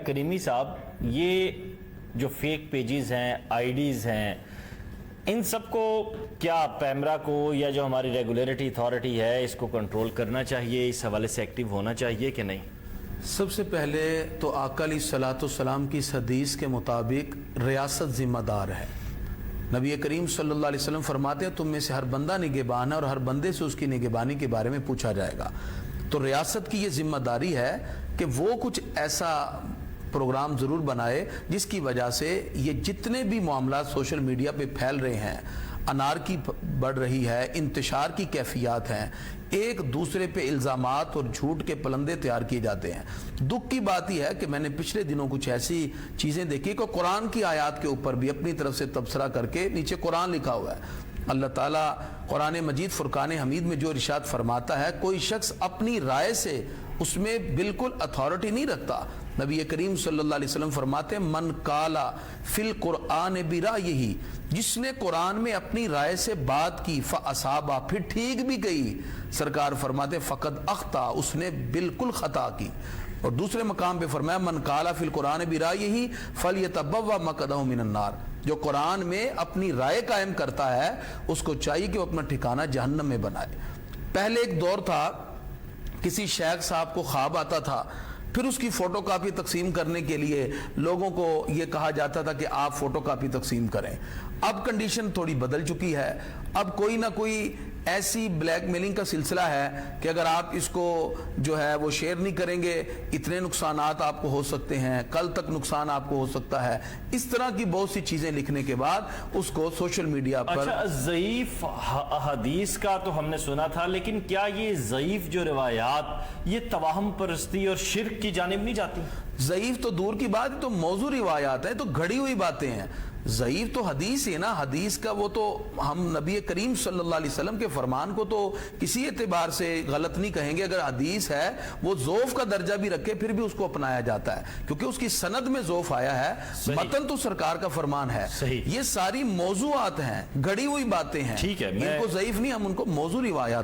کریمی صاحب، یہ جو فیک پیجز ہیں، آئی ڈیز ہیں، ان سب کو کیا پیمرا کو یا جو ہماری ریگولیٹری اتھارٹی ہے اس کو کنٹرول کرنا چاہیے، اس حوالے سے ایکٹیو ہونا چاہیے کہ نہیں؟ سب سے پہلے تو آقا علیہ الصلوۃ والسلام کی اس حدیث کے مطابق ریاست ذمہ دار ہے۔ نبی کریم صلی اللہ علیہ وسلم فرماتے ہیں تم میں سے ہر بندہ نگہبان ہے اور ہر بندے سے اس کی نگہبانی کے بارے میں پوچھا جائے گا۔ تو ریاست کی یہ ذمہ داری ہے کہ وہ کچھ ایسا پروگرام ضرور بنائے جس کی وجہ سے یہ جتنے بھی معاملات سوشل میڈیا پہ پھیل رہے ہیں، انارکی بڑھ رہی ہے، انتشار کی کیفیات ہیں، ایک دوسرے پہ الزامات اور جھوٹ کے پلندے تیار کیے جاتے ہیں۔ دکھ کی بات یہ ہے کہ میں نے پچھلے دنوں کچھ ایسی چیزیں دیکھی کہ قرآن کی آیات کے اوپر بھی اپنی طرف سے تبصرہ کر کے نیچے قرآن لکھا ہوا ہے۔ اللہ تعالیٰ قرآن مجید فرقان حمید میں جو ارشاد فرماتا ہے، کوئی شخص اپنی رائے سے اس میں بالکل اتھارٹی نہیں رکھتا۔ نبی کریم صلی اللہ علیہ وسلم فرماتے ہیں من قالا فی القرآن برائیہ، جس نے قرآن میں اپنی رائے سے بات کی فاصابہ، پھر ٹھیک بھی گئی، سرکار فرماتے ہیں فقد اخطا، اس نے بالکل خطا کی۔ اور دوسرے مقام پہ فرمایا من قالا فی القرآن برائیہ فلیتبوأ مقعدہ من النار، جو قرآن میں اپنی رائے قائم کرتا ہے اس کو چاہیے کہ وہ اپنا ٹھکانہ جہنم میں بنائے۔ پہلے ایک دور تھا، کسی شیخ صاحب کو خواب آتا تھا، پھر اس کی فوٹو کاپی تقسیم کرنے کے لیے لوگوں کو یہ کہا جاتا تھا کہ آپ فوٹو کاپی تقسیم کریں۔ اب کنڈیشن تھوڑی بدل چکی ہے، اب کوئی نہ کوئی ایسی بلیک میلنگ کا سلسلہ ہے کہ اگر آپ اس کو جو ہے وہ شیئر نہیں کریں گے اتنے نقصانات آپ کو ہو سکتے ہیں، کل تک نقصان آپ کو ہو سکتا ہے، اس طرح کی بہت سی چیزیں لکھنے کے بعد اس کو سوشل میڈیا پر۔ اچھا، ضعیف حدیث کا تو ہم نے سنا تھا، لیکن کیا یہ ضعیف جو روایات یہ توہم پرستی اور شرک کی جانب نہیں جاتی؟ ضعیف تو دور کی بات، تو موضوع روایات ہیں، تو گھڑی ہوئی باتیں ہیں۔ ضعیف تو حدیث ہے نا، حدیث کا وہ تو ہم نبی کریم صلی اللہ علیہ وسلم کے فرمان کو تو کسی اعتبار سے غلط نہیں کہیں گے۔ اگر حدیث ہے وہ ضعف کا درجہ بھی رکھے پھر بھی اس کو اپنایا جاتا ہے، کیونکہ اس کی سند میں ضعف آیا ہے، متن تو سرکار کا فرمان ہے۔ یہ ساری موضوعات ہیں، گھڑی ہوئی باتیں ہیں، ٹھیک ہے، ان کو ضعیف نہیں، ہم ان کو موضوع روایات